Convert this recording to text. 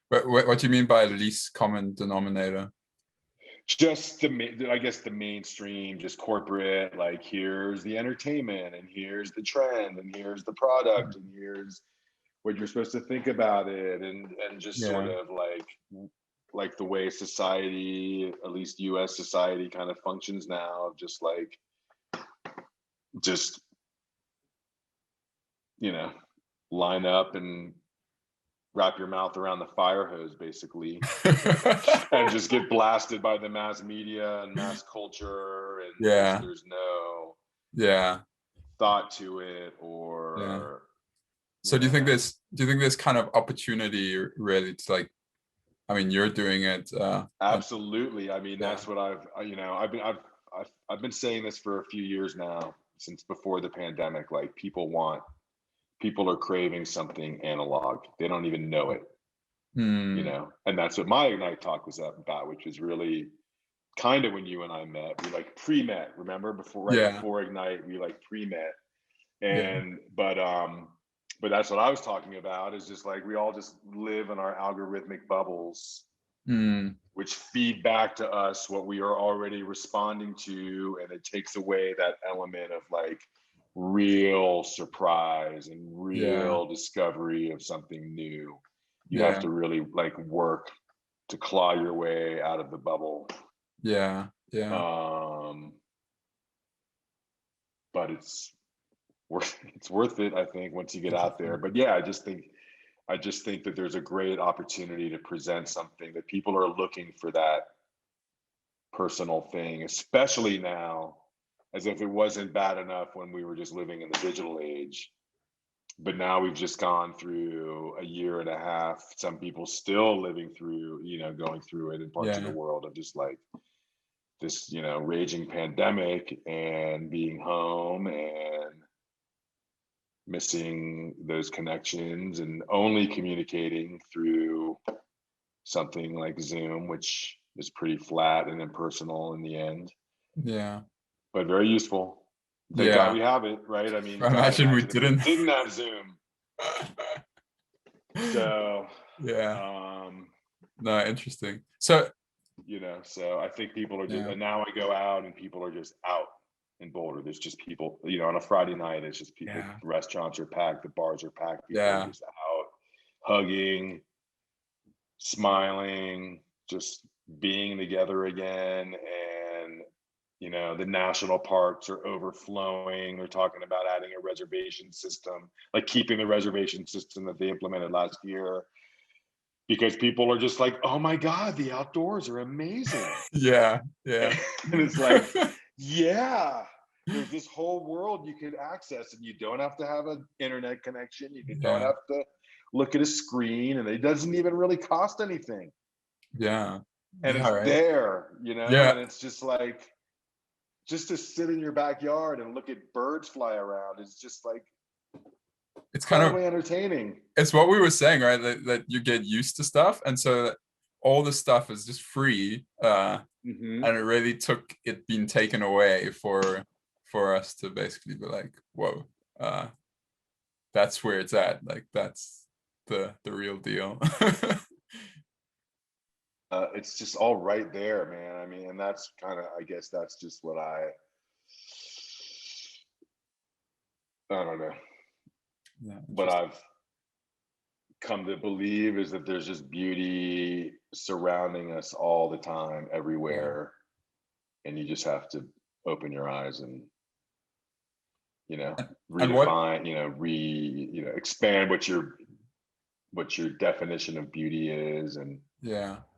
But what do you mean by least common denominator? Just I guess the mainstream, just corporate, like here's the entertainment and here's the trend and here's the product and here's what you're supposed to think about it, and just sort Yeah, of like the way society, at least US society, kind of functions now, just like just you know line up and wrap your mouth around the fire hose basically and just get blasted by the mass media and mass culture, and just yeah, there's no yeah, thought to it, yeah. or So you know do you think there's kind of opportunity really to like, I mean, you're doing it, and absolutely. I mean, yeah, that's what I've been saying this for a few years now, since before the pandemic. Like people are craving something analog, they don't even know it, hmm, and that's what my Ignite talk was about, which is really kind of when you and I met. We like pre-met, remember, before, right yeah, before Ignite, we like pre-met. yeah, And but that's what I was talking about, is just like we all just live in our algorithmic bubbles, hmm, which feed back to us what we are already responding to, and it takes away that element of like real surprise and yeah, real discovery of something new. You have yeah, to really like work to claw your way out of the bubble. yeah, yeah, um but it's worth it, I think, once you get out there. interesting. But yeah, I just think that there's a great opportunity to present something that people are looking for, that personal thing, especially now, as if it wasn't bad enough when we were just living in the digital age. But now we've just gone through a year and a half, some people still living through, going through it in parts of the Yeah, world, of just like this, raging pandemic, and being home and missing those connections, and only communicating through something like Zoom, which is pretty flat and impersonal in the end, yeah, but very useful. Thank God yeah. we have it, right? I mean, I God, imagine we imagine if we didn't. didn't have Zoom. So, Yeah, um, no, interesting. So so I think people are just, yeah, and now I go out and people are just out in Boulder. There's just people, on a Friday night, it's just people, yeah, restaurants are packed, the bars are packed, people are yeah, just out hugging, smiling, just being together again. And the national parks are overflowing. They're talking about adding a reservation system, like keeping the reservation system that they implemented last year, because people are just like, oh my God, the outdoors are amazing. yeah, yeah. And it's like, yeah, there's this whole world you could access, and you don't have to have an internet connection. You don't Yeah, have to look at a screen, and it doesn't even really cost anything. yeah, And yeah, it's right. there, and Yeah, it's just like, just to sit in your backyard and look at birds fly around is just like it's kind of, incredibly entertaining. it's what we were saying, right? That you get used to stuff, and so all the stuff is just free, Hmm. and it really took it being taken away for us to basically be like, whoa, uh, that's where it's at. Like that's the real deal. It's just all right there, man. I mean, and that's kind of, I guess that's just what I don't know, Yeah, what interesting. I've come to believe, is that there's just beauty surrounding us all the time, Yeah, everywhere. And you just have to open your eyes and, you know, and what? redefine, expand what your definition of beauty is. And Yeah,